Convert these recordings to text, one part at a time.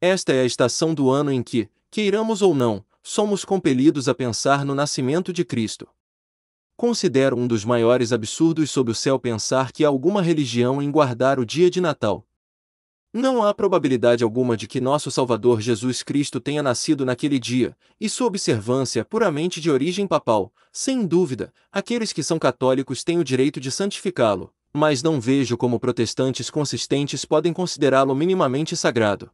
Esta é a estação do ano em que, queiramos ou não, somos compelidos a pensar no nascimento de Cristo. Considero um dos maiores absurdos sob o céu pensar que há alguma religião em guardar o dia de Natal. Não há probabilidade alguma de que nosso Salvador Jesus Cristo tenha nascido naquele dia, e sua observância é puramente de origem papal. Sem dúvida, aqueles que são católicos têm o direito de santificá-lo, mas não vejo como protestantes consistentes podem considerá-lo minimamente sagrado.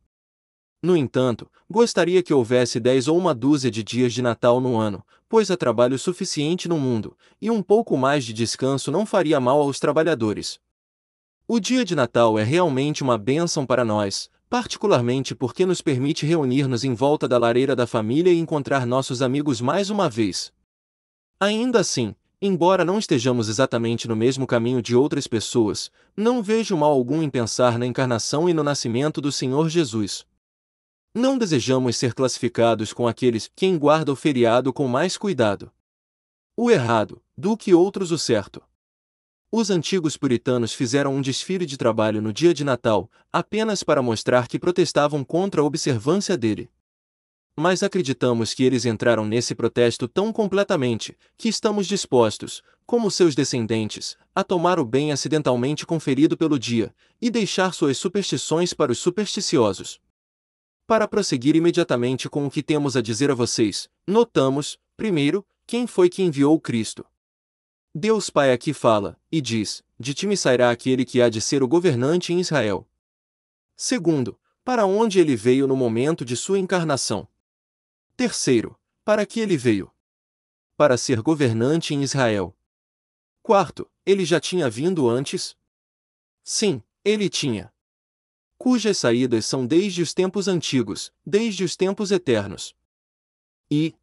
No entanto, gostaria que houvesse 10 ou uma dúzia de dias de Natal no ano, pois há trabalho suficiente no mundo, e um pouco mais de descanso não faria mal aos trabalhadores. O dia de Natal é realmente uma bênção para nós, particularmente porque nos permite reunir-nos em volta da lareira da família e encontrar nossos amigos mais uma vez. Ainda assim, embora não estejamos exatamente no mesmo caminho de outras pessoas, não vejo mal algum em pensar na encarnação e no nascimento do Senhor Jesus. Não desejamos ser classificados com aqueles quem guarda o feriado com mais cuidado. O errado, do que outros o certo. Os antigos puritanos fizeram um desfile de trabalho no dia de Natal, apenas para mostrar que protestavam contra a observância dele. Mas acreditamos que eles entraram nesse protesto tão completamente, que estamos dispostos, como seus descendentes, a tomar o bem acidentalmente conferido pelo dia, e deixar suas superstições para os supersticiosos. Para prosseguir imediatamente com o que temos a dizer a vocês, notamos, primeiro, quem foi que enviou Cristo. Deus Pai aqui fala, e diz, de ti me sairá aquele que há de ser o governante em Israel. Segundo, para onde ele veio no momento de sua encarnação. Terceiro, para que ele veio? Para ser governante em Israel. Quarto, ele já tinha vindo antes? Sim, ele tinha. Cujas saídas são desde os tempos antigos, desde os tempos eternos. E,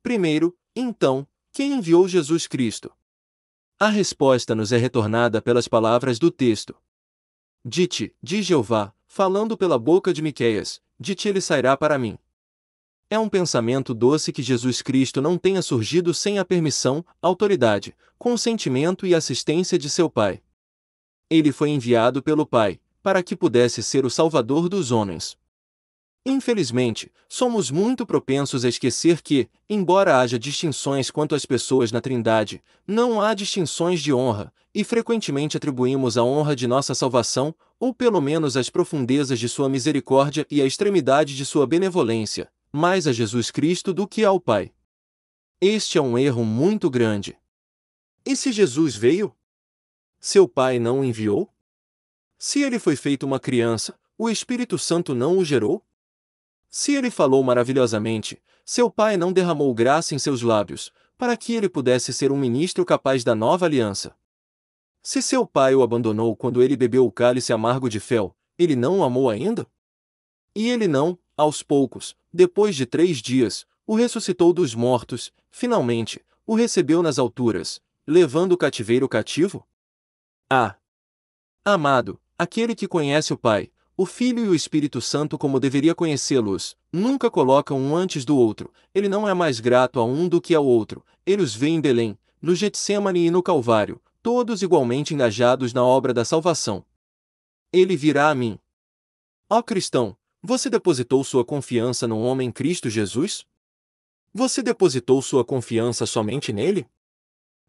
primeiro, então, quem enviou Jesus Cristo? A resposta nos é retornada pelas palavras do texto. De ti, diz Jeová, falando pela boca de Miqueias, de ti ele sairá para mim. É um pensamento doce que Jesus Cristo não tenha surgido sem a permissão, autoridade, consentimento e assistência de seu Pai. Ele foi enviado pelo Pai, para que pudesse ser o Salvador dos homens. Infelizmente, somos muito propensos a esquecer que, embora haja distinções quanto às pessoas na Trindade, não há distinções de honra, e frequentemente atribuímos a honra de nossa salvação, ou pelo menos as profundezas de sua misericórdia e a extremidade de sua benevolência, mais a Jesus Cristo do que ao Pai. Este é um erro muito grande. E se Jesus veio? Seu Pai não o enviou? Se ele foi feito uma criança, o Espírito Santo não o gerou? Se ele falou maravilhosamente, seu Pai não derramou graça em seus lábios, para que ele pudesse ser um ministro capaz da nova aliança? Se seu Pai o abandonou quando ele bebeu o cálice amargo de fel, ele não o amou ainda? E ele não, aos poucos, depois de 3 dias, o ressuscitou dos mortos, finalmente, o recebeu nas alturas, levando o cativeiro cativo? Ah! Amado, aquele que conhece o Pai, o Filho e o Espírito Santo como deveria conhecê-los, nunca coloca um antes do outro, ele não é mais grato a um do que ao outro, ele os vê em Belém, no Getsêmani e no Calvário, todos igualmente engajados na obra da salvação. Ele virá a mim. Ó cristão, você depositou sua confiança no homem Cristo Jesus? Você depositou sua confiança somente nele?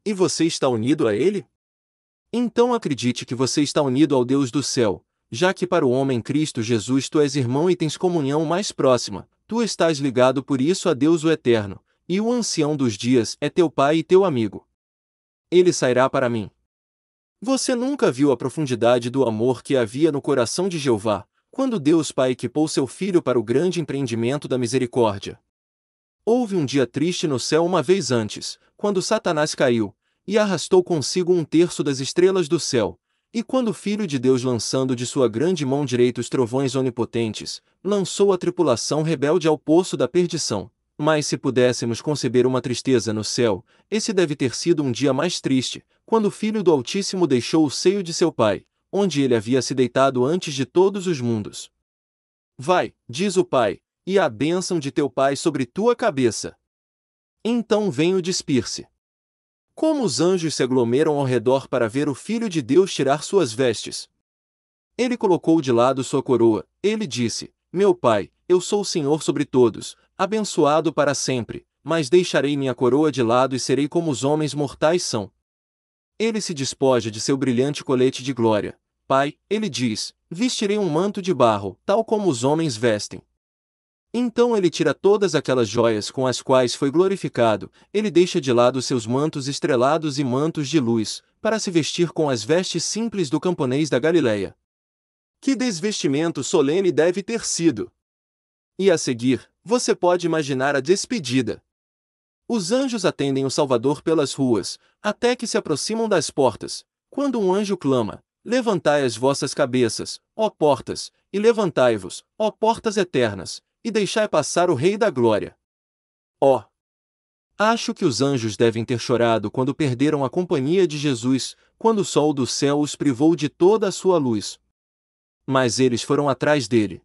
E você está unido a ele? Então acredite que você está unido ao Deus do céu, já que para o homem Cristo Jesus tu és irmão e tens comunhão mais próxima, tu estás ligado por isso a Deus o Eterno, e o ancião dos dias é teu pai e teu amigo. Ele sairá para mim. Você nunca viu a profundidade do amor que havia no coração de Jeová, quando Deus Pai equipou seu Filho para o grande empreendimento da misericórdia. Houve um dia triste no céu uma vez antes, quando Satanás caiu, e arrastou consigo 1/3 das estrelas do céu, e quando o Filho de Deus, lançando de sua grande mão direita os trovões onipotentes, lançou a tripulação rebelde ao poço da perdição. Mas se pudéssemos conceber uma tristeza no céu, esse deve ter sido um dia mais triste, quando o Filho do Altíssimo deixou o seio de seu Pai, onde ele havia se deitado antes de todos os mundos. Vai, diz o Pai, e a bênção de teu Pai sobre tua cabeça. Então venho despir-se. Como os anjos se aglomeram ao redor para ver o Filho de Deus tirar suas vestes. Ele colocou de lado sua coroa, ele disse, meu pai, eu sou o Senhor sobre todos, abençoado para sempre, mas deixarei minha coroa de lado e serei como os homens mortais são. Ele se despoja de seu brilhante colete de glória. Pai, ele diz, vestirei um manto de barro, tal como os homens vestem. Então ele tira todas aquelas joias com as quais foi glorificado, ele deixa de lado seus mantos estrelados e mantos de luz, para se vestir com as vestes simples do camponês da Galileia. Que desvestimento solene deve ter sido! E a seguir, você pode imaginar a despedida. Os anjos atendem o Salvador pelas ruas, até que se aproximam das portas, quando um anjo clama: levantai as vossas cabeças, ó portas, e levantai-vos, ó portas eternas, e deixai passar o Rei da Glória. Ó! Acho que os anjos devem ter chorado quando perderam a companhia de Jesus, quando o sol do céu os privou de toda a sua luz. Mas eles foram atrás dele.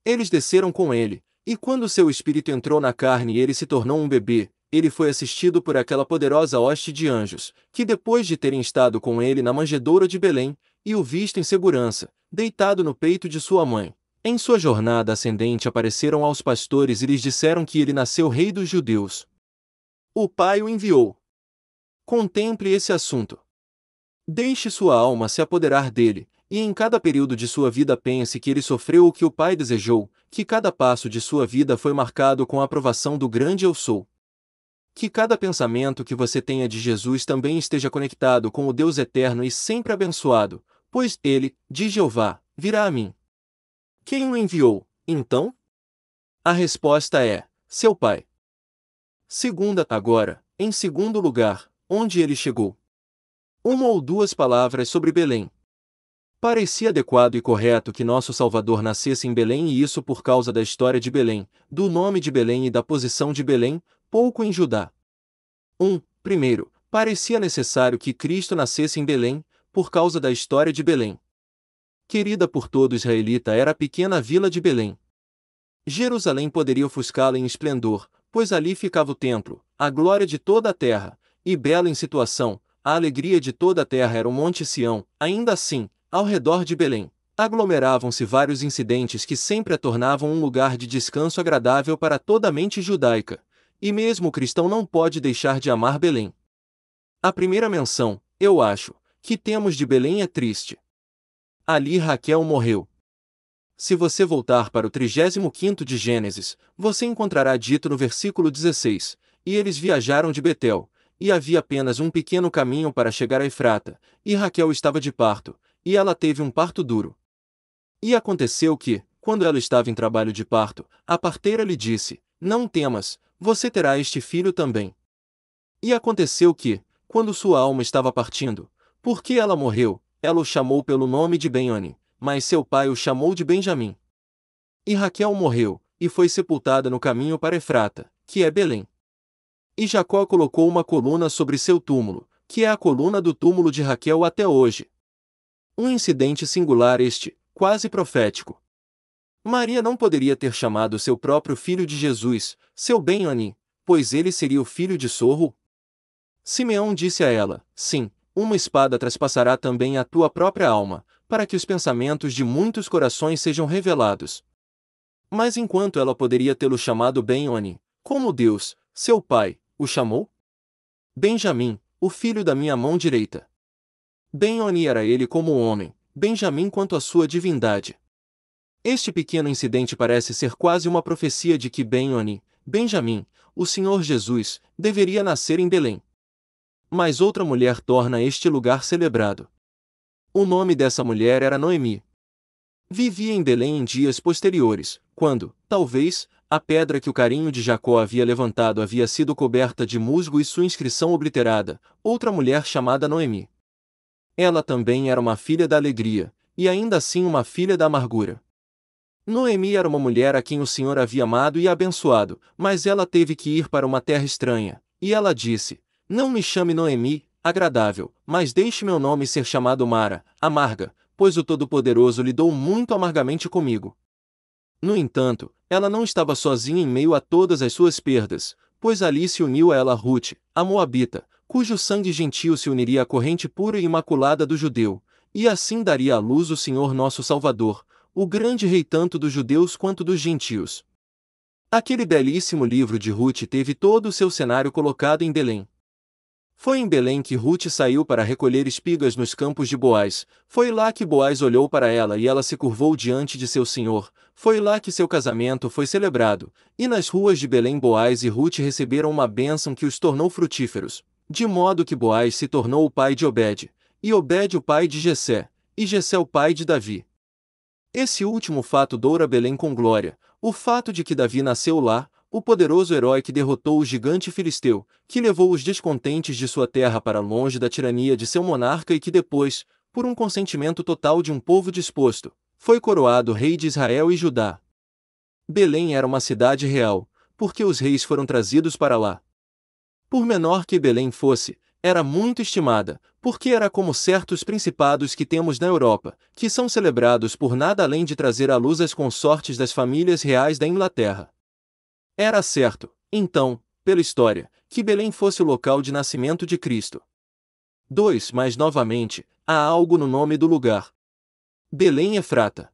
Eles desceram com ele, e quando seu espírito entrou na carne e ele se tornou um bebê, ele foi assistido por aquela poderosa hoste de anjos, que depois de terem estado com ele na manjedoura de Belém, e o visto em segurança, deitado no peito de sua mãe, em sua jornada ascendente apareceram aos pastores e lhes disseram que ele nasceu rei dos judeus. O Pai o enviou. Contemple esse assunto. Deixe sua alma se apoderar dele, e em cada período de sua vida pense que ele sofreu o que o Pai desejou, que cada passo de sua vida foi marcado com a aprovação do grande Eu Sou. Que cada pensamento que você tenha de Jesus também esteja conectado com o Deus eterno e sempre abençoado, pois ele, diz Jeová, virá a mim. Quem o enviou, então? A resposta é: seu Pai. Agora, em segundo lugar, onde ele chegou. Uma ou duas palavras sobre Belém. Parecia adequado e correto que nosso Salvador nascesse em Belém, e isso por causa da história de Belém, do nome de Belém e da posição de Belém, pouco em Judá. Primeiro, parecia necessário que Cristo nascesse em Belém, por causa da história de Belém. Querida por todo israelita era a pequena vila de Belém. Jerusalém poderia ofuscá-la em esplendor, pois ali ficava o templo, a glória de toda a terra, e bela em situação, a alegria de toda a terra era o Monte Sião. Ainda assim, ao redor de Belém, aglomeravam-se vários incidentes que sempre a tornavam um lugar de descanso agradável para toda a mente judaica, e mesmo o cristão não pode deixar de amar Belém. A primeira menção, eu acho, que temos de Belém é triste. Ali Raquel morreu. Se você voltar para o 35º de Gênesis, você encontrará dito no versículo 16, e eles viajaram de Betel, e havia apenas um pequeno caminho para chegar a Efrata, e Raquel estava de parto, e ela teve um parto duro. E aconteceu que, quando ela estava em trabalho de parto, a parteira lhe disse: não temas, você terá este filho também. E aconteceu que, quando sua alma estava partindo, porque ela morreu, ela o chamou pelo nome de Ben-Oni, mas seu pai o chamou de Benjamim. E Raquel morreu, e foi sepultada no caminho para Efrata, que é Belém. E Jacó colocou uma coluna sobre seu túmulo, que é a coluna do túmulo de Raquel até hoje. Um incidente singular este, quase profético. Maria não poderia ter chamado seu próprio filho de Jesus, seu Ben-Oni, pois ele seria o filho de Sorro. Simeão disse a ela: sim, uma espada traspassará também a tua própria alma, para que os pensamentos de muitos corações sejam revelados. Mas enquanto ela poderia tê-lo chamado Ben-Oni, como Deus, seu pai, o chamou? Benjamim, o filho da minha mão direita. Ben-Oni era ele como homem, Benjamim quanto à sua divindade. Este pequeno incidente parece ser quase uma profecia de que Ben-Oni, Benjamim, o Senhor Jesus, deveria nascer em Belém. Mas outra mulher torna este lugar celebrado. O nome dessa mulher era Noemi. Vivia em Belém em dias posteriores, quando, talvez, a pedra que o carinho de Jacó havia levantado havia sido coberta de musgo e sua inscrição obliterada, outra mulher chamada Noemi. Ela também era uma filha da alegria, e ainda assim uma filha da amargura. Noemi era uma mulher a quem o Senhor havia amado e abençoado, mas ela teve que ir para uma terra estranha, e ela disse: não me chame Noemi, agradável, mas deixe meu nome ser chamado Mara, amarga, pois o Todo-Poderoso lidou muito amargamente comigo. No entanto, ela não estava sozinha em meio a todas as suas perdas, pois ali se uniu a ela Rute, a Moabita, cujo sangue gentil se uniria à corrente pura e imaculada do judeu, e assim daria à luz o Senhor nosso Salvador, o grande rei tanto dos judeus quanto dos gentios. Aquele belíssimo livro de Rute teve todo o seu cenário colocado em Belém. Foi em Belém que Rute saiu para recolher espigas nos campos de Boaz, foi lá que Boaz olhou para ela e ela se curvou diante de seu senhor, foi lá que seu casamento foi celebrado, e nas ruas de Belém Boaz e Rute receberam uma bênção que os tornou frutíferos, de modo que Boaz se tornou o pai de Obed, e Obed o pai de Jessé, e Jessé o pai de Davi. Esse último fato doura Belém com glória, o fato de que Davi nasceu lá, o poderoso herói que derrotou o gigante filisteu, que levou os descontentes de sua terra para longe da tirania de seu monarca e que depois, por um consentimento total de um povo disposto, foi coroado rei de Israel e Judá. Belém era uma cidade real, porque os reis foram trazidos para lá. Por menor que Belém fosse, era muito estimada, porque era como certos principados que temos na Europa, que são celebrados por nada além de trazer à luz as consortes das famílias reais da Inglaterra. Era certo, então, pela história, que Belém fosse o local de nascimento de Cristo. 2. Mas novamente, há algo no nome do lugar. Belém Efrata.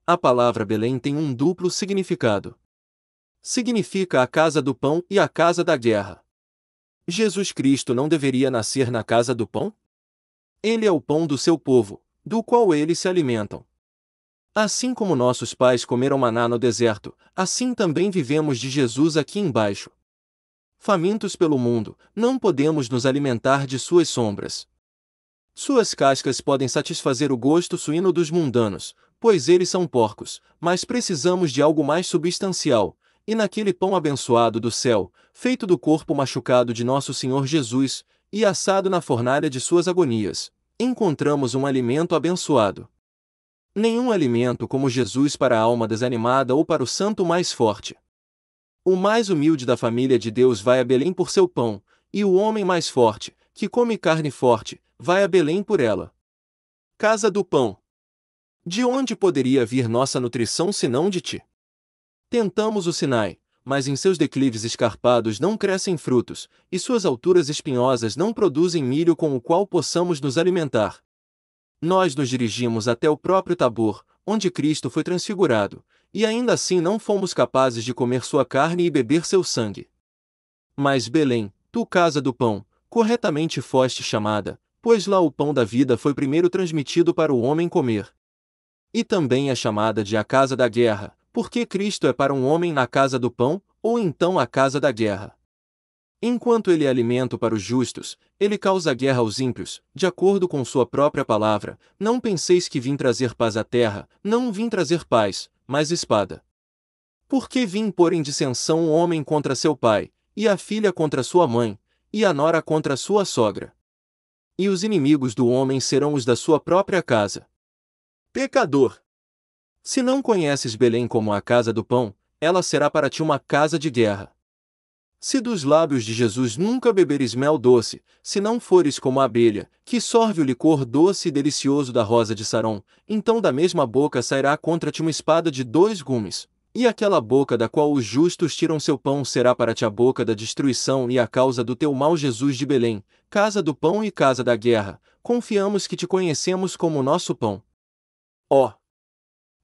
A palavra Belém tem um duplo significado. Significa a casa do pão e a casa da guerra. Jesus Cristo não deveria nascer na casa do pão? Ele é o pão do seu povo, do qual eles se alimentam. Assim como nossos pais comeram maná no deserto, assim também vivemos de Jesus aqui embaixo. Famintos pelo mundo, não podemos nos alimentar de suas sombras. Suas cascas podem satisfazer o gosto suíno dos mundanos, pois eles são porcos, mas precisamos de algo mais substancial, e naquele pão abençoado do céu, feito do corpo machucado de nosso Senhor Jesus, e assado na fornalha de suas agonias, encontramos um alimento abençoado. Nenhum alimento como Jesus para a alma desanimada ou para o santo mais forte. O mais humilde da família de Deus vai a Belém por seu pão, e o homem mais forte, que come carne forte, vai a Belém por ela. Casa do pão. De onde poderia vir nossa nutrição senão de ti? Tentamos o Sinai, mas em seus declives escarpados não crescem frutos, e suas alturas espinhosas não produzem milho com o qual possamos nos alimentar. Nós nos dirigimos até o próprio Tabor, onde Cristo foi transfigurado, e ainda assim não fomos capazes de comer sua carne e beber seu sangue. Mas Belém, tu casa do pão, corretamente foste chamada, pois lá o pão da vida foi primeiro transmitido para o homem comer. E também é chamada de a casa da guerra, porque Cristo é para um homem na casa do pão, ou então a casa da guerra. Enquanto ele é alimento para os justos, ele causa guerra aos ímpios, de acordo com sua própria palavra. Não penseis que vim trazer paz à terra, não vim trazer paz, mas espada. Porque vim pôr em dissensão o homem contra seu pai, e a filha contra sua mãe, e a nora contra sua sogra. E os inimigos do homem serão os da sua própria casa. Pecador! Se não conheces Belém como a casa do pão, ela será para ti uma casa de guerra. Se dos lábios de Jesus nunca beberes mel doce, se não fores como a abelha, que sorve o licor doce e delicioso da rosa de Sarom, então da mesma boca sairá contra ti uma espada de 2 gumes, e aquela boca da qual os justos tiram seu pão será para ti a boca da destruição e a causa do teu mal. Jesus de Belém, casa do pão e casa da guerra, confiamos que te conhecemos como nosso pão. Ó!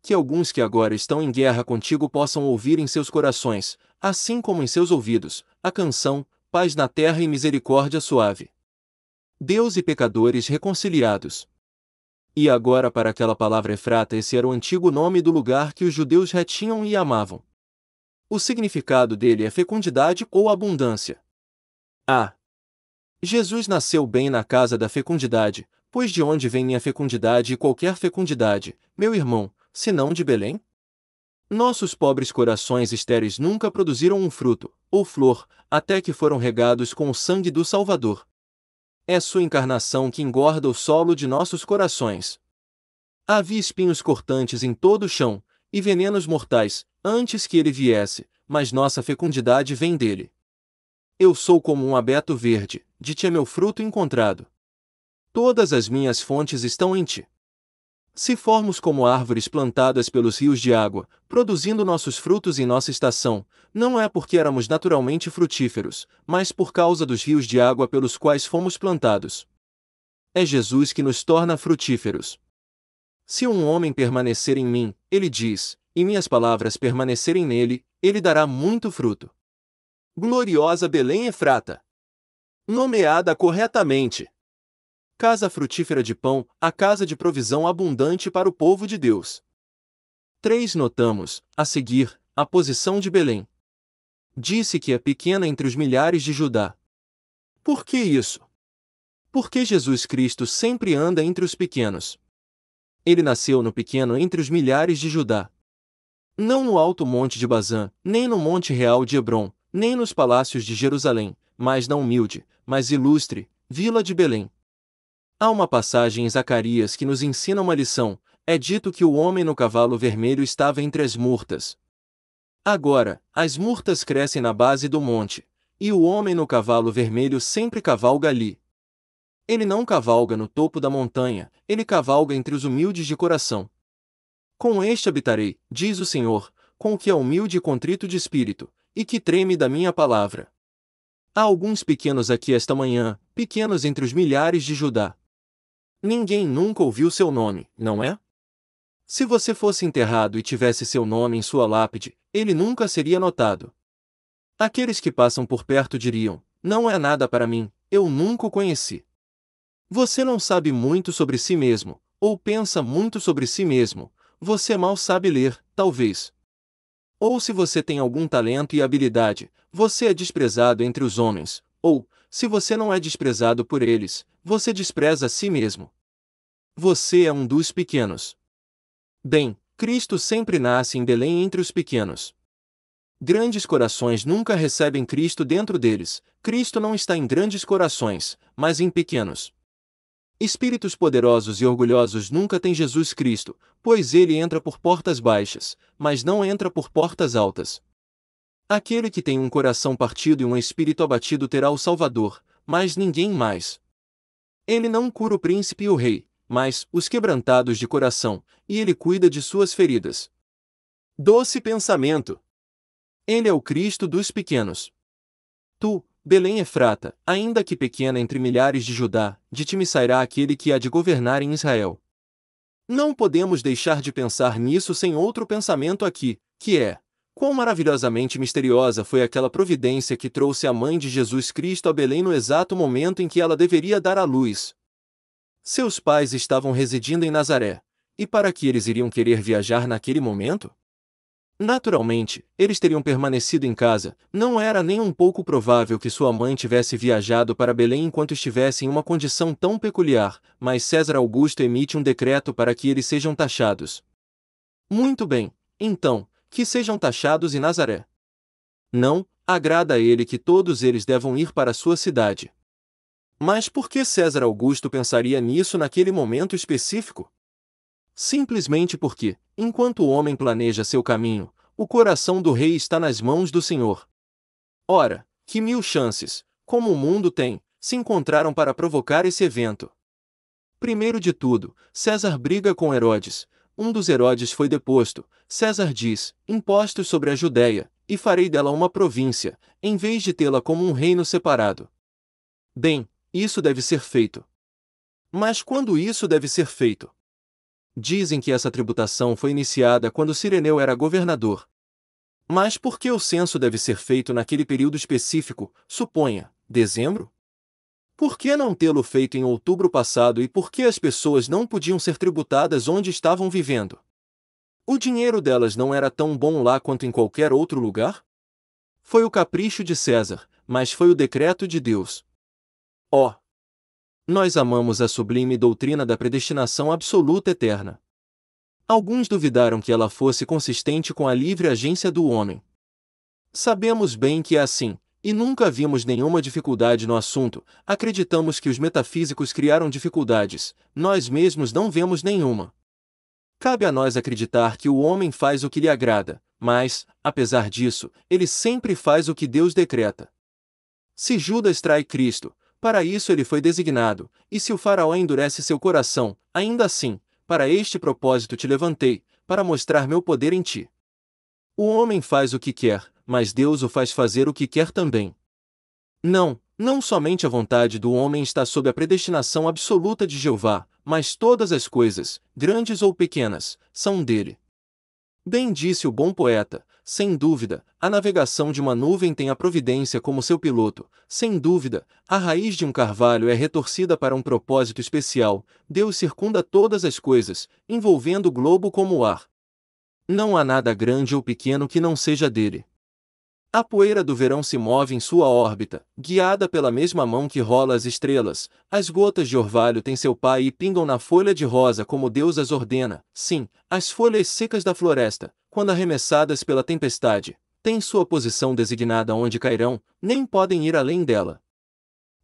Que alguns que agora estão em guerra contigo possam ouvir em seus corações, assim como em seus ouvidos, a canção, paz na terra e misericórdia suave. Deus e pecadores reconciliados. E agora para aquela palavra Efrata, esse era o antigo nome do lugar que os judeus retinham e amavam. O significado dele é fecundidade ou abundância. Jesus nasceu bem na casa da fecundidade, pois de onde vem minha fecundidade e qualquer fecundidade, meu irmão, senão de Belém? Nossos pobres corações estéreis nunca produziram um fruto, ou flor, até que foram regados com o sangue do Salvador. É sua encarnação que engorda o solo de nossos corações. Havia espinhos cortantes em todo o chão, e venenos mortais, antes que ele viesse, mas nossa fecundidade vem dele. Eu sou como um abeto verde, de ti é meu fruto encontrado. Todas as minhas fontes estão em ti. Se formos como árvores plantadas pelos rios de água, produzindo nossos frutos em nossa estação, não é porque éramos naturalmente frutíferos, mas por causa dos rios de água pelos quais fomos plantados. É Jesus que nos torna frutíferos. Se um homem permanecer em mim, ele diz, e minhas palavras permanecerem nele, ele dará muito fruto. Gloriosa Belém Efrata! Nomeada corretamente. Casa frutífera de pão, a casa de provisão abundante para o povo de Deus. 3. Notamos, a seguir, a posição de Belém. Disse que é pequena entre os milhares de Judá. Por que isso? Porque Jesus Cristo sempre anda entre os pequenos. Ele nasceu no pequeno entre os milhares de Judá. Não no alto monte de Bazã, nem no monte real de Hebrom, nem nos palácios de Jerusalém, mas na humilde, mas ilustre, vila de Belém. Há uma passagem em Zacarias que nos ensina uma lição. É dito que o homem no cavalo vermelho estava entre as murtas. Agora, as murtas crescem na base do monte, e o homem no cavalo vermelho sempre cavalga ali. Ele não cavalga no topo da montanha, ele cavalga entre os humildes de coração. Com este habitarei, diz o Senhor, com o que é humilde e contrito de espírito, e que treme da minha palavra. Há alguns pequenos aqui esta manhã, pequenos entre os milhares de Judá. Ninguém nunca ouviu seu nome, não é? Se você fosse enterrado e tivesse seu nome em sua lápide, ele nunca seria notado. Aqueles que passam por perto diriam, não é nada para mim, eu nunca o conheci. Você não sabe muito sobre si mesmo, ou pensa muito sobre si mesmo, você mal sabe ler, talvez. Ou se você tem algum talento e habilidade, você é desprezado entre os homens, ou, se você não é desprezado por eles, você despreza a si mesmo. Você é um dos pequenos. Bem, Cristo sempre nasce em Belém entre os pequenos. Grandes corações nunca recebem Cristo dentro deles. Cristo não está em grandes corações, mas em pequenos. Espíritos poderosos e orgulhosos nunca têm Jesus Cristo, pois ele entra por portas baixas, mas não entra por portas altas. Aquele que tem um coração partido e um espírito abatido terá o Salvador, mas ninguém mais. Ele não cura o príncipe e o rei, mas os quebrantados de coração, e ele cuida de suas feridas. Doce pensamento! Ele é o Cristo dos pequenos. Tu, Belém Efrata, ainda que pequena entre milhares de Judá, de ti me sairá aquele que há de governar em Israel. Não podemos deixar de pensar nisso sem outro pensamento aqui, que é: quão maravilhosamente misteriosa foi aquela providência que trouxe a mãe de Jesus Cristo a Belém no exato momento em que ela deveria dar à luz. Seus pais estavam residindo em Nazaré, e para que eles iriam querer viajar naquele momento? Naturalmente, eles teriam permanecido em casa. Não era nem um pouco provável que sua mãe tivesse viajado para Belém enquanto estivesse em uma condição tão peculiar, mas César Augusto emite um decreto para que eles sejam taxados. Muito bem, então, que sejam taxados em Nazaré. Não, agrada a ele que todos eles devam ir para sua cidade. Mas por que César Augusto pensaria nisso naquele momento específico? Simplesmente porque, enquanto o homem planeja seu caminho, o coração do rei está nas mãos do Senhor. Ora, que 1000 chances, como o mundo tem, se encontraram para provocar esse evento. Primeiro de tudo, César briga com Herodes. Um dos Herodes foi deposto. César diz: impostos sobre a Judéia, e farei dela uma província, em vez de tê-la como um reino separado. Bem, isso deve ser feito. Mas quando isso deve ser feito? Dizem que essa tributação foi iniciada quando Cireneu era governador. Mas por que o censo deve ser feito naquele período específico, suponha, dezembro? Por que não tê-lo feito em outubro passado e por que as pessoas não podiam ser tributadas onde estavam vivendo? O dinheiro delas não era tão bom lá quanto em qualquer outro lugar? Foi o capricho de César, mas foi o decreto de Deus. Oh! Nós amamos a sublime doutrina da predestinação absoluta eterna. Alguns duvidaram que ela fosse consistente com a livre agência do homem. Sabemos bem que é assim, e nunca vimos nenhuma dificuldade no assunto. Acreditamos que os metafísicos criaram dificuldades, nós mesmos não vemos nenhuma. Cabe a nós acreditar que o homem faz o que lhe agrada, mas, apesar disso, ele sempre faz o que Deus decreta. Se Judas trai Cristo, para isso ele foi designado, e se o faraó endurece seu coração, ainda assim, para este propósito te levantei, para mostrar meu poder em ti. O homem faz o que quer, mas Deus o faz fazer o que quer também. Não, Não somente a vontade do homem está sob a predestinação absoluta de Jeová, mas todas as coisas, grandes ou pequenas, são dele. Bem disse o bom poeta: sem dúvida, a navegação de uma nuvem tem a providência como seu piloto, sem dúvida, a raiz de um carvalho é retorcida para um propósito especial, Deus circunda todas as coisas, envolvendo o globo como o ar. Não há nada grande ou pequeno que não seja dele. A poeira do verão se move em sua órbita, guiada pela mesma mão que rola as estrelas. As gotas de orvalho têm seu pai e pingam na folha de rosa como Deus as ordena. Sim, as folhas secas da floresta, quando arremessadas pela tempestade, têm sua posição designada onde cairão, nem podem ir além dela.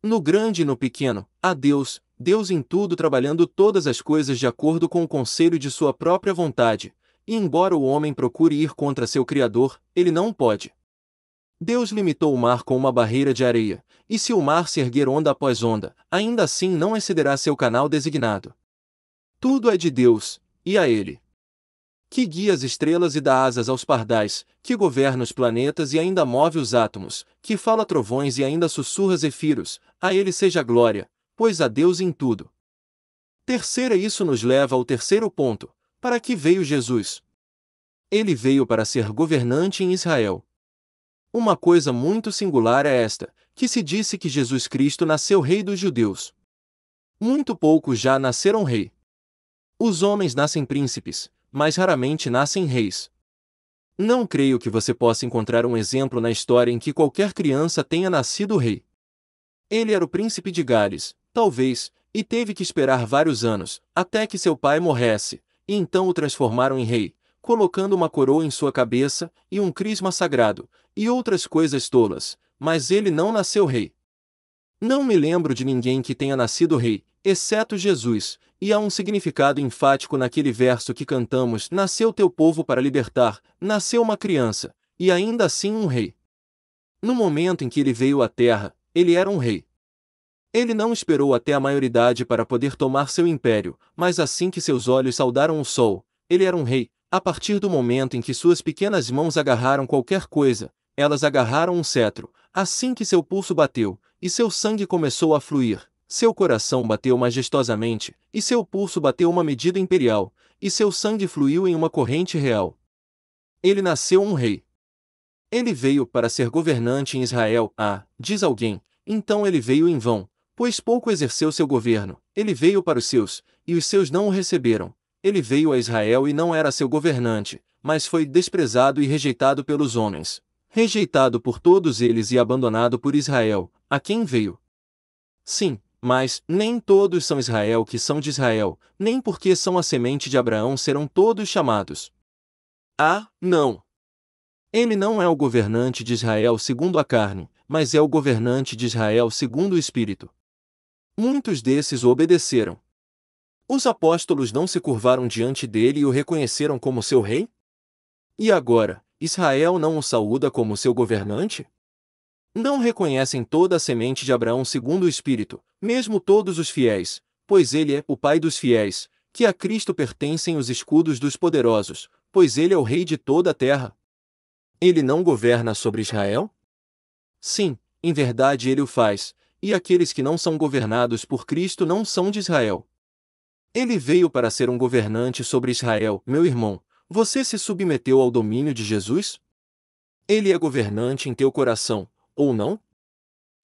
No grande e no pequeno, há Deus, Deus em tudo trabalhando todas as coisas de acordo com o conselho de sua própria vontade, e embora o homem procure ir contra seu Criador, ele não pode. Deus limitou o mar com uma barreira de areia, e se o mar se erguer onda após onda, ainda assim não excederá seu canal designado. Tudo é de Deus, e a Ele. Que guia as estrelas e dá asas aos pardais, que governa os planetas e ainda move os átomos, que fala trovões e ainda sussurra zefiros, a Ele seja glória, pois a Deus em tudo. Isso nos leva ao terceiro ponto: para que veio Jesus? Ele veio para ser governante em Israel. Uma coisa muito singular é esta, que se disse que Jesus Cristo nasceu rei dos judeus. Muito poucos já nasceram rei. Os homens nascem príncipes, mas raramente nascem reis. Não creio que você possa encontrar um exemplo na história em que qualquer criança tenha nascido rei. Ele era o príncipe de Gales, talvez, e teve que esperar vários anos, até que seu pai morresse, e então o transformaram em rei, colocando uma coroa em sua cabeça, e um crisma sagrado, e outras coisas tolas, mas ele não nasceu rei. Não me lembro de ninguém que tenha nascido rei, exceto Jesus, e há um significado enfático naquele verso que cantamos: nasceu teu povo para libertar, nasceu uma criança, e ainda assim um rei. No momento em que ele veio à terra, ele era um rei. Ele não esperou até a maioridade para poder tomar seu império, mas assim que seus olhos saudaram o sol, ele era um rei. A partir do momento em que suas pequenas mãos agarraram qualquer coisa, elas agarraram um cetro. Assim que seu pulso bateu, e seu sangue começou a fluir, seu coração bateu majestosamente, e seu pulso bateu uma medida imperial, e seu sangue fluiu em uma corrente real. Ele nasceu um rei. Ele veio para ser governante em Israel. Diz alguém, então ele veio em vão, pois pouco exerceu seu governo. Ele veio para os seus, e os seus não o receberam. Ele veio a Israel e não era seu governante, mas foi desprezado e rejeitado pelos homens. Rejeitado por todos eles e abandonado por Israel, a quem veio. Sim, mas nem todos são Israel que são de Israel, nem porque são a semente de Abraão serão todos chamados. Não. Ele não é o governante de Israel segundo a carne, mas é o governante de Israel segundo o Espírito. Muitos desses o obedeceram. Os apóstolos não se curvaram diante dele e o reconheceram como seu rei? E agora, Israel não o saúda como seu governante? Não reconhecem toda a semente de Abraão segundo o Espírito, mesmo todos os fiéis, pois ele é o Pai dos fiéis, que a Cristo pertencem os escudos dos poderosos, pois ele é o Rei de toda a terra. Ele não governa sobre Israel? Sim, em verdade ele o faz, e aqueles que não são governados por Cristo não são de Israel. Ele veio para ser um governante sobre Israel. Meu irmão, você se submeteu ao domínio de Jesus? Ele é governante em teu coração, ou não?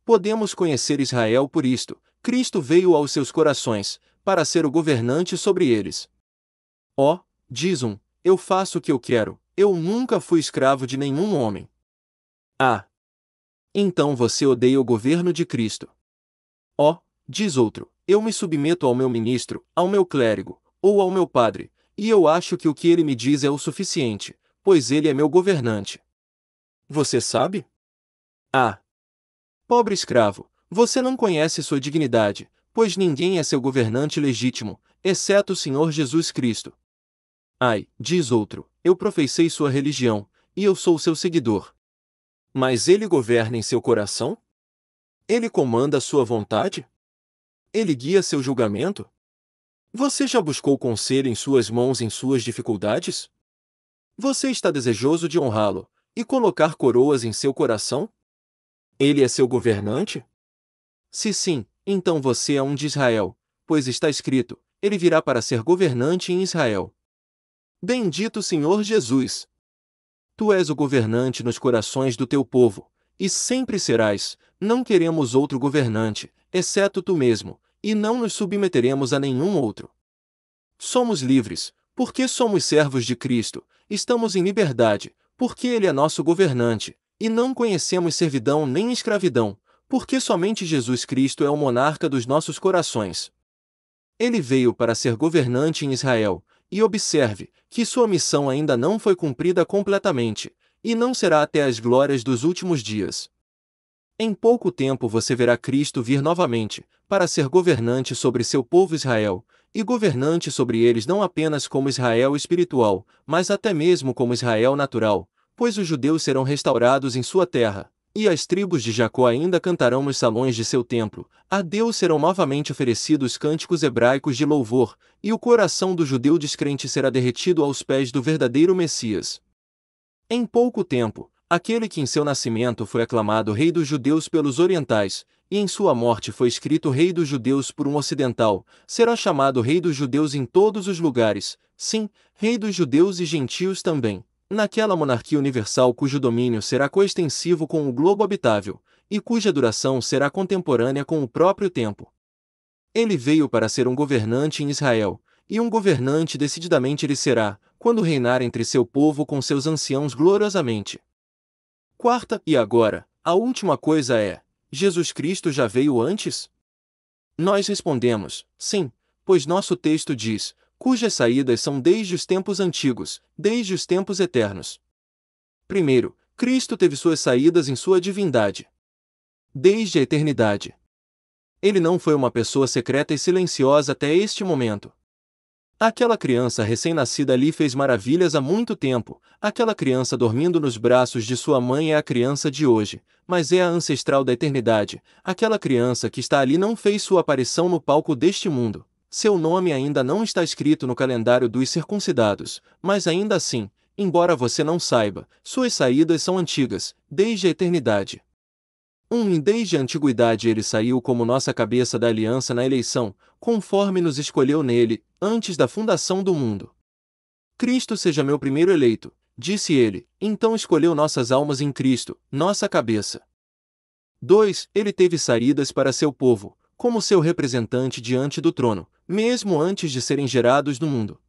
Podemos conhecer Israel por isto: Cristo veio aos seus corações, para ser o governante sobre eles. Diz um, eu faço o que eu quero, eu nunca fui escravo de nenhum homem. Então você odeia o governo de Cristo. Diz outro, eu me submeto ao meu ministro, ao meu clérigo, ou ao meu padre, e eu acho que o que ele me diz é o suficiente, pois ele é meu governante. Você sabe? Pobre escravo, você não conhece sua dignidade, pois ninguém é seu governante legítimo, exceto o Senhor Jesus Cristo. Diz outro, eu professei sua religião, e eu sou seu seguidor. Mas ele governa em seu coração? Ele comanda sua vontade? Ele guia seu julgamento? Você já buscou conselho em suas mãos em suas dificuldades? Você está desejoso de honrá-lo e colocar coroas em seu coração? Ele é seu governante? Se sim, então você é um de Israel, pois está escrito: ele virá para ser governante em Israel. Bendito Senhor Jesus! Tu és o governante nos corações do teu povo, e sempre serás. Não queremos outro governante, exceto tu mesmo, e não nos submeteremos a nenhum outro. Somos livres, porque somos servos de Cristo, estamos em liberdade, porque Ele é nosso governante, e não conhecemos servidão nem escravidão, porque somente Jesus Cristo é o monarca dos nossos corações. Ele veio para ser governante em Israel, e observe que sua missão ainda não foi cumprida completamente, e não será até as glórias dos últimos dias. Em pouco tempo você verá Cristo vir novamente, para ser governante sobre seu povo Israel, e governante sobre eles não apenas como Israel espiritual, mas até mesmo como Israel natural, pois os judeus serão restaurados em sua terra, e as tribos de Jacó ainda cantarão nos salões de seu templo. A Deus serão novamente oferecidos cânticos hebraicos de louvor, e o coração do judeu descrente será derretido aos pés do verdadeiro Messias. Em pouco tempo, aquele que em seu nascimento foi aclamado Rei dos Judeus pelos orientais, e em sua morte foi escrito Rei dos Judeus por um ocidental, será chamado Rei dos Judeus em todos os lugares, sim, Rei dos Judeus e gentios também, naquela monarquia universal cujo domínio será coextensivo com o globo habitável, e cuja duração será contemporânea com o próprio tempo. Ele veio para ser um governante em Israel, e um governante decididamente ele será, quando reinar entre seu povo com seus anciãos gloriosamente. Quarta, e agora, a última coisa é: Jesus Cristo já veio antes? Nós respondemos: sim, pois nosso texto diz, cujas saídas são desde os tempos antigos, desde os tempos eternos. Primeiro, Cristo teve suas saídas em sua divindade. Desde a eternidade. Ele não foi uma pessoa secreta e silenciosa até este momento. Aquela criança recém-nascida ali fez maravilhas há muito tempo. Aquela criança dormindo nos braços de sua mãe é a criança de hoje, mas é a ancestral da eternidade. Aquela criança que está ali não fez sua aparição no palco deste mundo. Seu nome ainda não está escrito no calendário dos circuncidados, mas ainda assim, embora você não saiba, suas saídas são antigas, desde a eternidade. Desde a antiguidade ele saiu como nossa cabeça da aliança na eleição, conforme nos escolheu nele, antes da fundação do mundo. Cristo seja meu primeiro eleito, disse ele, então escolheu nossas almas em Cristo, nossa cabeça. 2. Ele teve saídas para seu povo, como seu representante diante do trono, mesmo antes de serem gerados no mundo.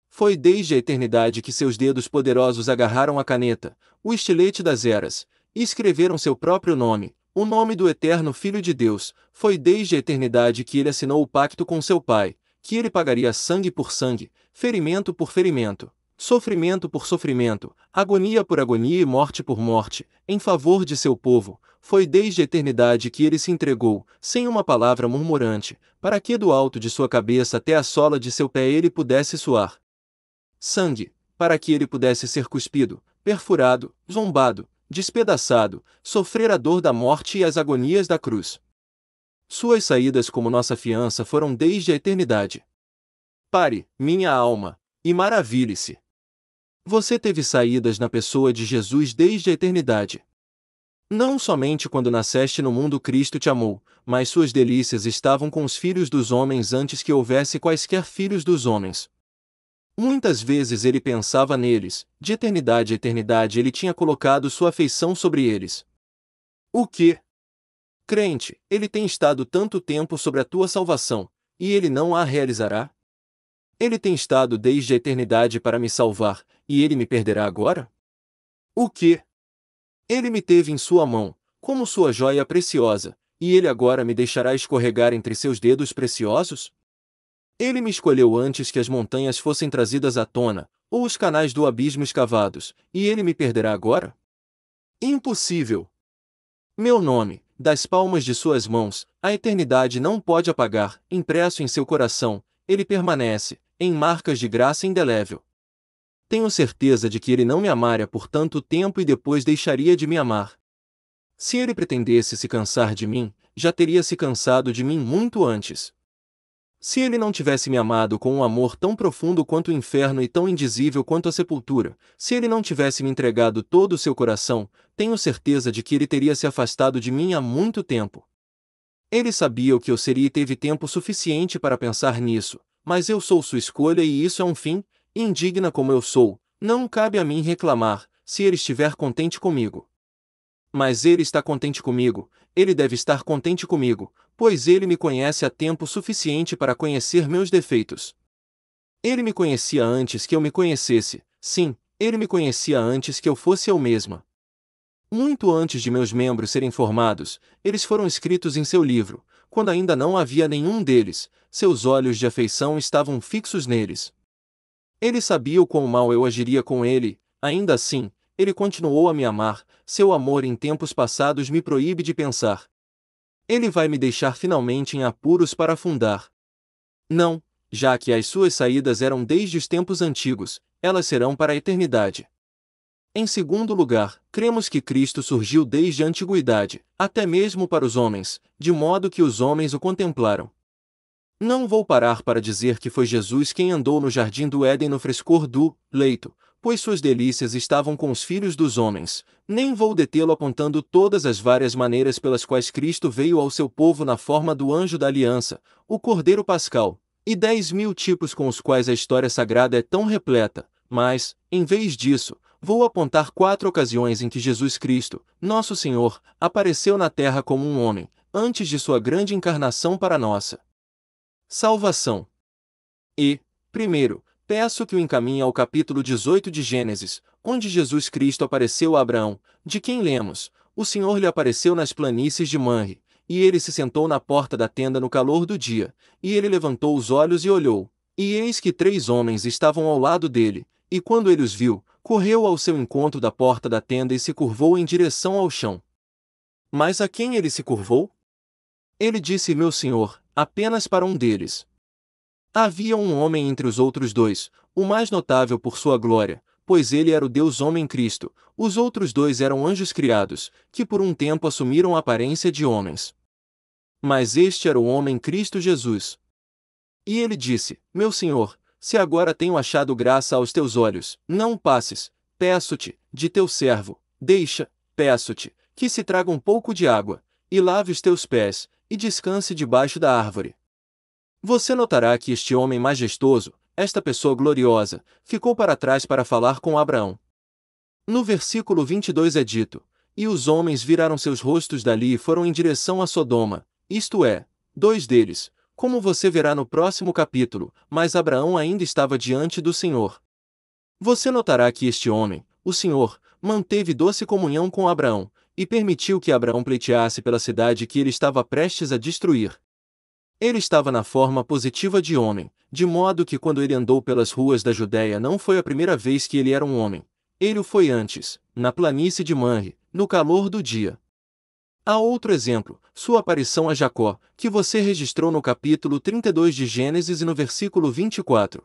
Foi desde a eternidade que seus dedos poderosos agarraram a caneta, o estilete das eras, e escreveram seu próprio nome, o nome do eterno Filho de Deus. Foi desde a eternidade que ele assinou o pacto com seu Pai, que ele pagaria sangue por sangue, ferimento por ferimento, sofrimento por sofrimento, agonia por agonia e morte por morte, em favor de seu povo. Foi desde a eternidade que ele se entregou, sem uma palavra murmurante, para que do alto de sua cabeça até a sola de seu pé ele pudesse suar sangue, para que ele pudesse ser cuspido, perfurado, zombado, despedaçado, sofrer a dor da morte e as agonias da cruz. Suas saídas como nossa fiança foram desde a eternidade. Pare, minha alma, e maravilhe-se. Você teve saídas na pessoa de Jesus desde a eternidade. Não somente quando nasceste no mundo Cristo te amou, mas suas delícias estavam com os filhos dos homens antes que houvesse quaisquer filhos dos homens. Muitas vezes ele pensava neles, de eternidade a eternidade ele tinha colocado sua afeição sobre eles. O que? Crente, ele tem estado tanto tempo sobre a tua salvação, e ele não a realizará? Ele tem estado desde a eternidade para me salvar, e ele me perderá agora? O que? Ele me teve em sua mão, como sua joia preciosa, e ele agora me deixará escorregar entre seus dedos preciosos? Ele me escolheu antes que as montanhas fossem trazidas à tona, ou os canais do abismo escavados, e ele me perderá agora? Impossível! Meu nome, das palmas de suas mãos, a eternidade não pode apagar, impresso em seu coração, ele permanece, em marcas de graça indelével. Tenho certeza de que ele não me amaria por tanto tempo e depois deixaria de me amar. Se ele pretendesse se cansar de mim, já teria se cansado de mim muito antes. Se ele não tivesse me amado com um amor tão profundo quanto o inferno e tão indizível quanto a sepultura, se ele não tivesse me entregado todo o seu coração, tenho certeza de que ele teria se afastado de mim há muito tempo. Ele sabia o que eu seria e teve tempo suficiente para pensar nisso, mas eu sou sua escolha e isso é um fim, indigna como eu sou, não cabe a mim reclamar, se ele estiver contente comigo. Mas ele está contente comigo, ele deve estar contente comigo, pois ele me conhece há tempo suficiente para conhecer meus defeitos. Ele me conhecia antes que eu me conhecesse, sim, ele me conhecia antes que eu fosse eu mesma. Muito antes de meus membros serem formados, eles foram escritos em seu livro, quando ainda não havia nenhum deles, seus olhos de afeição estavam fixos neles. Ele sabia o quão mal eu agiria com ele, ainda assim, ele continuou a me amar, seu amor em tempos passados me proíbe de pensar. Ele vai me deixar finalmente em apuros para afundar. Não, já que as suas saídas eram desde os tempos antigos, elas serão para a eternidade. Em segundo lugar, cremos que Cristo surgiu desde a antiguidade, até mesmo para os homens, de modo que os homens o contemplaram. Não vou parar para dizer que foi Jesus quem andou no jardim do Éden no frescor do leito, pois suas delícias estavam com os filhos dos homens, nem vou detê-lo apontando todas as várias maneiras pelas quais Cristo veio ao seu povo na forma do anjo da aliança, o Cordeiro Pascal, e 10.000 tipos com os quais a história sagrada é tão repleta, mas, em vez disso, vou apontar 4 ocasiões em que Jesus Cristo, nosso Senhor, apareceu na terra como um homem, antes de sua grande encarnação para nossa salvação. E, primeiro, peço que o encaminhe ao capítulo 18 de Gênesis, onde Jesus Cristo apareceu a Abraão, de quem lemos: o Senhor lhe apareceu nas planícies de Manre, e ele se sentou na porta da tenda no calor do dia, e ele levantou os olhos e olhou, e eis que 3 homens estavam ao lado dele, e quando ele os viu, correu ao seu encontro da porta da tenda e se curvou em direção ao chão. Mas a quem ele se curvou? Ele disse: meu senhor, apenas para um deles. Havia um homem entre os outros 2, o mais notável por sua glória, pois ele era o Deus homem Cristo, os outros 2 eram anjos criados, que por um tempo assumiram a aparência de homens. Mas este era o homem Cristo Jesus. E ele disse: meu senhor, se agora tenho achado graça aos teus olhos, não passes, peço-te, de teu servo, deixa, peço-te, que se traga um pouco de água, e lave os teus pés, e descanse debaixo da árvore. Você notará que este homem majestoso, esta pessoa gloriosa, ficou para trás para falar com Abraão. No versículo 22 é dito: e os homens viraram seus rostos dali e foram em direção a Sodoma, isto é, 2 deles, como você verá no próximo capítulo, mas Abraão ainda estava diante do Senhor. Você notará que este homem, o Senhor, manteve doce comunhão com Abraão, e permitiu que Abraão pleiteasse pela cidade que ele estava prestes a destruir. Ele estava na forma positiva de homem, de modo que quando ele andou pelas ruas da Judéia não foi a primeira vez que ele era um homem. Ele o foi antes, na planície de Manre, no calor do dia. Há outro exemplo, sua aparição a Jacó, que você registrou no capítulo 32 de Gênesis e no versículo 24.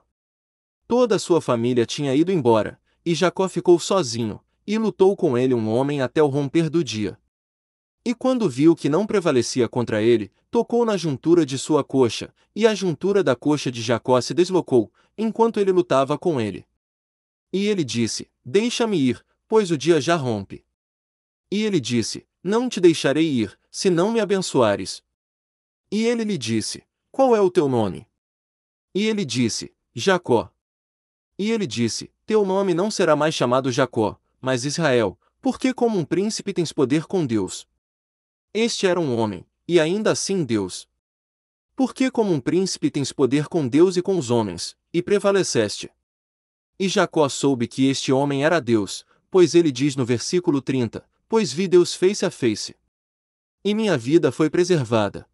Toda a sua família tinha ido embora, e Jacó ficou sozinho, e lutou com ele um homem até o romper do dia. E quando viu que não prevalecia contra ele, tocou na juntura de sua coxa, e a juntura da coxa de Jacó se deslocou, enquanto ele lutava com ele. E ele disse: deixa-me ir, pois o dia já rompe. E ele disse: não te deixarei ir, se não me abençoares. E ele lhe disse: qual é o teu nome? E ele disse: Jacó. E ele disse: teu nome não será mais chamado Jacó, mas Israel, porque como um príncipe tens poder com Deus. Este era um homem, e ainda assim Deus. Porque como um príncipe tens poder com Deus e com os homens, e prevaleceste. E Jacó soube que este homem era Deus, pois ele diz no versículo 30, pois vi Deus face a face. E minha vida foi preservada.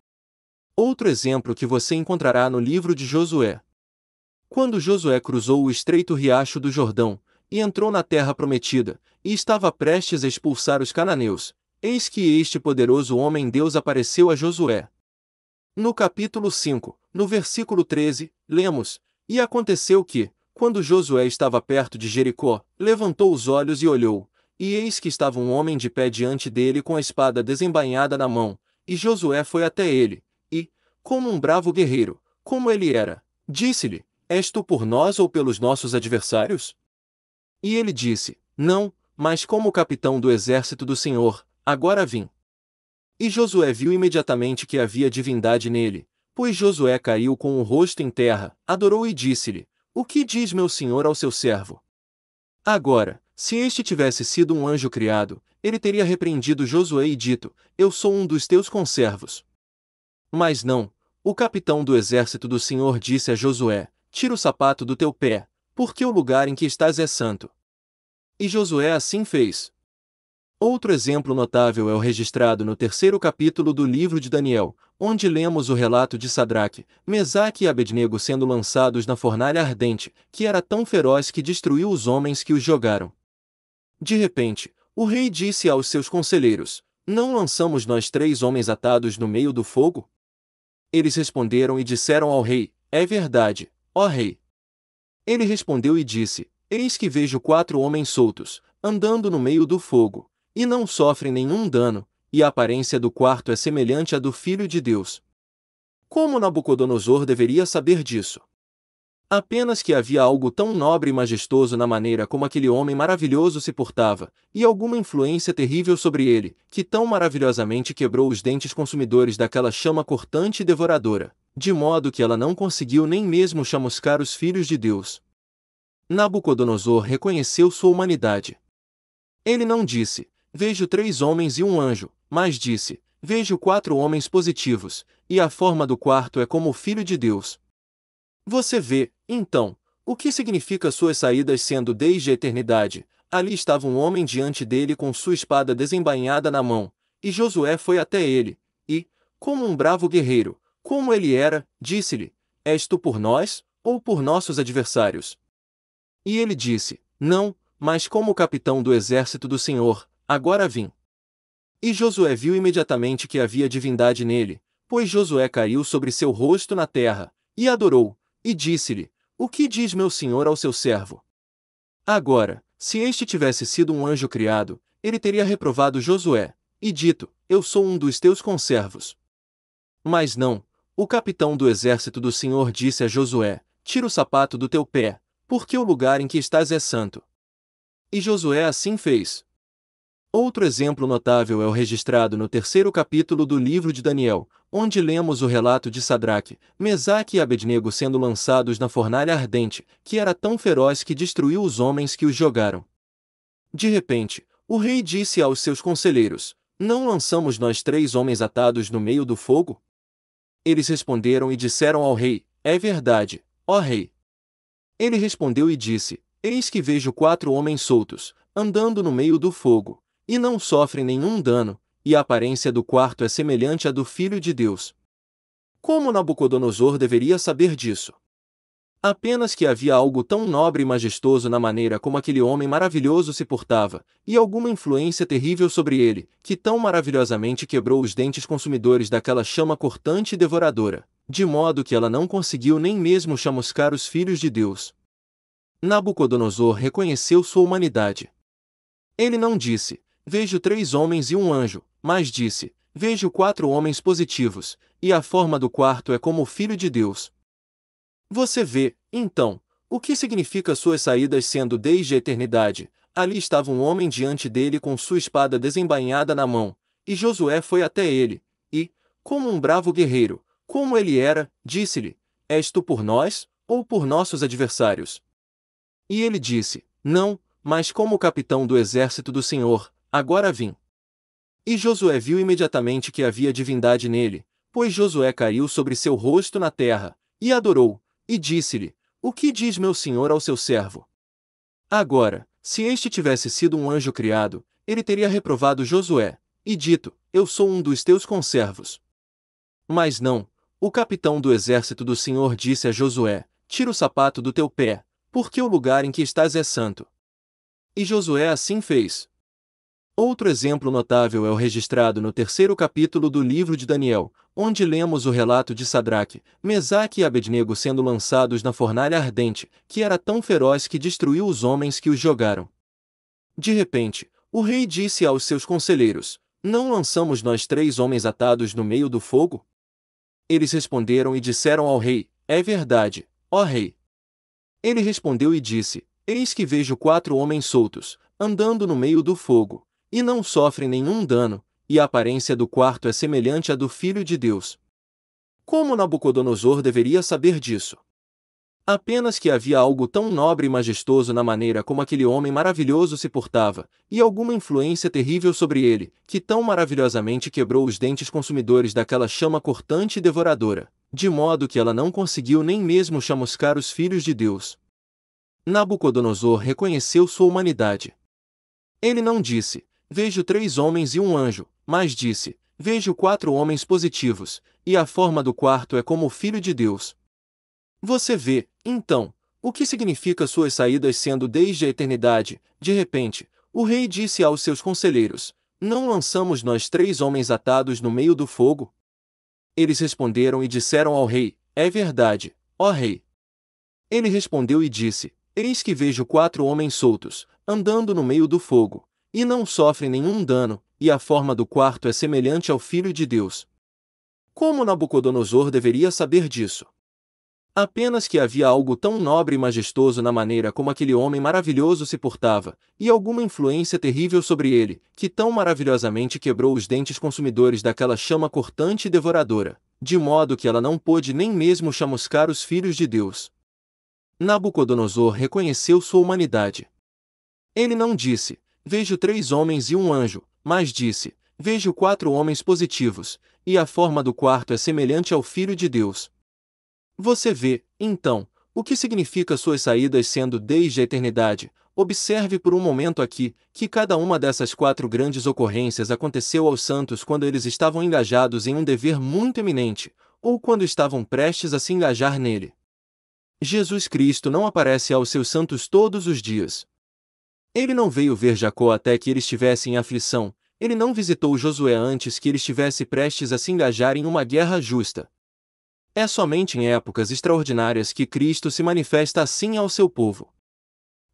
Outro exemplo que você encontrará no livro de Josué. Quando Josué cruzou o estreito riacho do Jordão, e entrou na terra prometida, e estava prestes a expulsar os cananeus, eis que este poderoso homem Deus apareceu a Josué. No capítulo 5, no versículo 13, lemos: e aconteceu que, quando Josué estava perto de Jericó, levantou os olhos e olhou, e eis que estava um homem de pé diante dele com a espada desembainhada na mão, e Josué foi até ele, e, como um bravo guerreiro, como ele era, disse-lhe: és tu por nós ou pelos nossos adversários? E ele disse: não, mas como capitão do exército do Senhor, agora vim. E Josué viu imediatamente que havia divindade nele, pois Josué caiu com o rosto em terra, adorou e disse-lhe: O que diz meu senhor ao seu servo? Agora, se este tivesse sido um anjo criado, ele teria repreendido Josué e dito: Eu sou um dos teus conservos. Mas não, o capitão do exército do Senhor disse a Josué: Tira o sapato do teu pé, porque o lugar em que estás é santo. E Josué assim fez. Outro exemplo notável é o registrado no terceiro capítulo do livro de Daniel, onde lemos o relato de Sadraque, Mesaque e Abednego sendo lançados na fornalha ardente, que era tão feroz que destruiu os homens que os jogaram. De repente, o rei disse aos seus conselheiros: Não lançamos nós 3 homens atados no meio do fogo? Eles responderam e disseram ao rei: É verdade, ó rei. Ele respondeu e disse: Eis que vejo 4 homens soltos, andando no meio do fogo, e não sofrem nenhum dano, e a aparência do quarto é semelhante à do Filho de Deus. Como Nabucodonosor deveria saber disso? Apenas que havia algo tão nobre e majestoso na maneira como aquele homem maravilhoso se portava, e alguma influência terrível sobre ele, que tão maravilhosamente quebrou os dentes consumidores daquela chama cortante e devoradora, de modo que ela não conseguiu nem mesmo chamuscar os filhos de Deus. Nabucodonosor reconheceu sua humanidade. Ele não disse: Vejo 3 homens e um anjo, mas disse: Vejo 4 homens positivos, e a forma do quarto é como o Filho de Deus. Você vê, então, o que significa suas saídas sendo desde a eternidade. Ali estava um homem diante dele com sua espada desembainhada na mão, e Josué foi até ele, e, como um bravo guerreiro, como ele era, disse-lhe: És tu por nós, ou por nossos adversários? E ele disse: Não, mas como capitão do exército do Senhor, agora vim. E Josué viu imediatamente que havia divindade nele, pois Josué caiu sobre seu rosto na terra, e adorou, e disse-lhe: O que diz meu senhor ao seu servo? Agora, se este tivesse sido um anjo criado, ele teria reprovado Josué, e dito: Eu sou um dos teus conservos. Mas não, o capitão do exército do Senhor disse a Josué: Tira o sapato do teu pé, porque o lugar em que estás é santo. E Josué assim fez. Outro exemplo notável é o registrado no terceiro capítulo do livro de Daniel, onde lemos o relato de Sadraque, Mesaque e Abednego sendo lançados na fornalha ardente, que era tão feroz que destruiu os homens que os jogaram. De repente, o rei disse aos seus conselheiros: Não lançamos nós 3 homens atados no meio do fogo? Eles responderam e disseram ao rei: É verdade, ó rei. Ele respondeu e disse: Eis que vejo 4 homens soltos, andando no meio do fogo, e não sofrem nenhum dano, e a aparência do quarto é semelhante à do Filho de Deus. Como Nabucodonosor deveria saber disso? Apenas que havia algo tão nobre e majestoso na maneira como aquele homem maravilhoso se portava, e alguma influência terrível sobre ele, que tão maravilhosamente quebrou os dentes consumidores daquela chama cortante e devoradora, de modo que ela não conseguiu nem mesmo chamuscar os filhos de Deus. Nabucodonosor reconheceu sua humanidade. Ele não disse: Vejo 3 homens e um anjo, mas disse: Vejo 4 homens positivos, e a forma do quarto é como o Filho de Deus. Você vê, então, o que significa suas saídas sendo desde a eternidade. Ali estava um homem diante dele com sua espada desembainhada na mão, e Josué foi até ele, e, como um bravo guerreiro, como ele era, disse-lhe: És tu por nós, ou por nossos adversários? E ele disse: Não, mas como capitão do exército do Senhor, agora vim. E Josué viu imediatamente que havia divindade nele, pois Josué caiu sobre seu rosto na terra, e adorou, e disse-lhe: O que diz meu senhor ao seu servo? Agora, se este tivesse sido um anjo criado, ele teria reprovado Josué, e dito: Eu sou um dos teus conservos. Mas não, o capitão do exército do Senhor disse a Josué: Tira o sapato do teu pé, porque o lugar em que estás é santo. E Josué assim fez. Outro exemplo notável é o registrado no terceiro capítulo do livro de Daniel, onde lemos o relato de Sadraque, Mesaque e Abednego sendo lançados na fornalha ardente, que era tão feroz que destruiu os homens que os jogaram. De repente, o rei disse aos seus conselheiros: Não lançamos nós 3 homens atados no meio do fogo? Eles responderam e disseram ao rei: É verdade, ó rei. Ele respondeu e disse: Eis que vejo 4 homens soltos, andando no meio do fogo, e não sofrem nenhum dano, e a aparência do quarto é semelhante à do Filho de Deus. Como Nabucodonosor deveria saber disso? Apenas que havia algo tão nobre e majestoso na maneira como aquele homem maravilhoso se portava, e alguma influência terrível sobre ele, que tão maravilhosamente quebrou os dentes consumidores daquela chama cortante e devoradora, de modo que ela não conseguiu nem mesmo chamuscar os filhos de Deus. Nabucodonosor reconheceu sua humanidade. Ele não disse, vejo 3 homens e um anjo, mas disse, vejo 4 homens positivos, e a forma do quarto é como o Filho de Deus. Você vê, então, o que significa suas saídas sendo desde a eternidade. De repente, o rei disse aos seus conselheiros, não lançamos nós 3 homens atados no meio do fogo? Eles responderam e disseram ao rei, é verdade, ó rei. Ele respondeu e disse, eis que vejo 4 homens soltos, andando no meio do fogo, e não sofrem nenhum dano, e a forma do quarto é semelhante ao Filho de Deus. Como Nabucodonosor deveria saber disso? Apenas que havia algo tão nobre e majestoso na maneira como aquele homem maravilhoso se portava, e alguma influência terrível sobre ele, que tão maravilhosamente quebrou os dentes consumidores daquela chama cortante e devoradora, de modo que ela não pôde nem mesmo chamuscar os filhos de Deus. Nabucodonosor reconheceu sua humanidade. Ele não disse, vejo 3 homens e um anjo, mas disse, vejo 4 homens positivos, e a forma do quarto é semelhante ao Filho de Deus. Você vê, então, o que significa suas saídas sendo desde a eternidade. Observe por um momento aqui, que cada uma dessas 4 grandes ocorrências aconteceu aos santos quando eles estavam engajados em um dever muito eminente, ou quando estavam prestes a se engajar nele. Jesus Cristo não aparece aos seus santos todos os dias. Ele não veio ver Jacó até que ele estivesse em aflição, ele não visitou Josué antes que ele estivesse prestes a se engajar em uma guerra justa. É somente em épocas extraordinárias que Cristo se manifesta assim ao seu povo.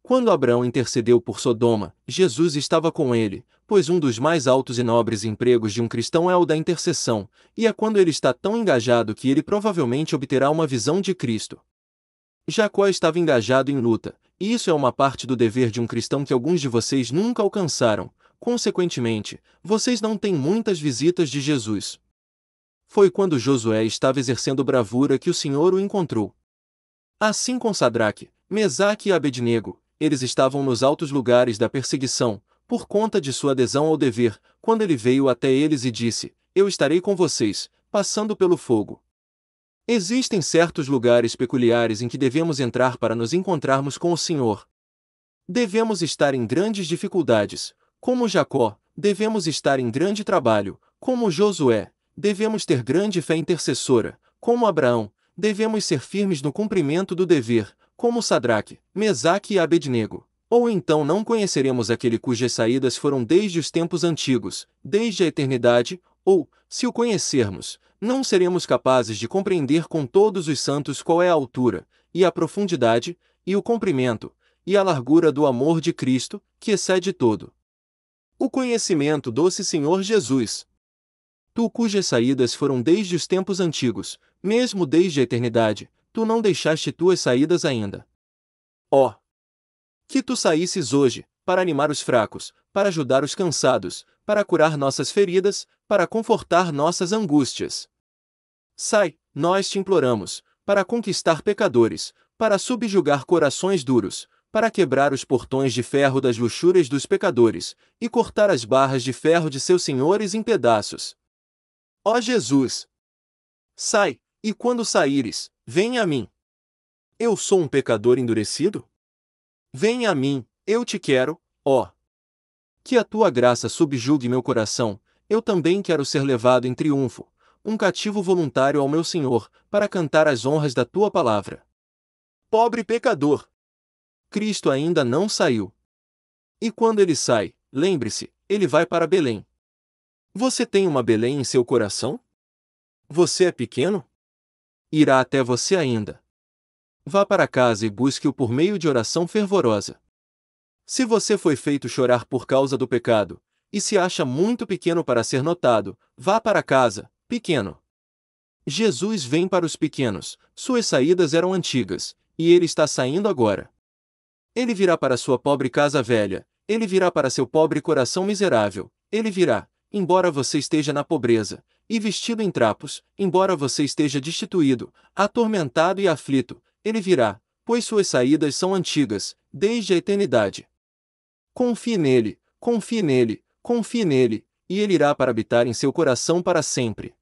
Quando Abraão intercedeu por Sodoma, Jesus estava com ele, pois um dos mais altos e nobres empregos de um cristão é o da intercessão, e é quando ele está tão engajado que ele provavelmente obterá uma visão de Cristo. Jacó estava engajado em luta, e isso é uma parte do dever de um cristão que alguns de vocês nunca alcançaram, consequentemente, vocês não têm muitas visitas de Jesus. Foi quando Josué estava exercendo bravura que o Senhor o encontrou. Assim com Sadraque, Mesaque e Abednego, eles estavam nos altos lugares da perseguição, por conta de sua adesão ao dever, quando ele veio até eles e disse, eu estarei com vocês, passando pelo fogo. Existem certos lugares peculiares em que devemos entrar para nos encontrarmos com o Senhor. Devemos estar em grandes dificuldades, como Jacó, devemos estar em grande trabalho, como Josué. Devemos ter grande fé intercessora, como Abraão, devemos ser firmes no cumprimento do dever, como Sadraque, Mesaque e Abednego. Ou então não conheceremos aquele cujas saídas foram desde os tempos antigos, desde a eternidade, ou, se o conhecermos, não seremos capazes de compreender com todos os santos qual é a altura, e a profundidade, e o comprimento, e a largura do amor de Cristo, que excede todo o conhecimento doce Senhor Jesus. Tu cujas saídas foram desde os tempos antigos, mesmo desde a eternidade, tu não deixaste tuas saídas ainda. Ó! Que tu saísses hoje, para animar os fracos, para ajudar os cansados, para curar nossas feridas, para confortar nossas angústias. Sai, nós te imploramos, para conquistar pecadores, para subjugar corações duros, para quebrar os portões de ferro das luxúrias dos pecadores, e cortar as barras de ferro de seus senhores em pedaços. Ó Jesus! Sai, e quando saíres, venha a mim. Eu sou um pecador endurecido? Venha a mim, eu te quero, ó. Que a tua graça subjugue meu coração, eu também quero ser levado em triunfo, um cativo voluntário ao meu Senhor, para cantar as honras da tua palavra. Pobre pecador! Cristo ainda não saiu. E quando ele sai, lembre-se, ele vai para Belém. Você tem uma Belém em seu coração? Você é pequeno? Irá até você ainda. Vá para casa e busque-o por meio de oração fervorosa. Se você foi feito chorar por causa do pecado, e se acha muito pequeno para ser notado, vá para casa, pequeno. Jesus vem para os pequenos, suas saídas eram antigas, e ele está saindo agora. Ele virá para sua pobre casa velha, ele virá para seu pobre coração miserável, ele virá, embora você esteja na pobreza, e vestido em trapos, embora você esteja destituído, atormentado e aflito, ele virá, pois suas saídas são antigas, desde a eternidade. Confie nele, confie nele, confie nele, e ele irá para habitar em seu coração para sempre.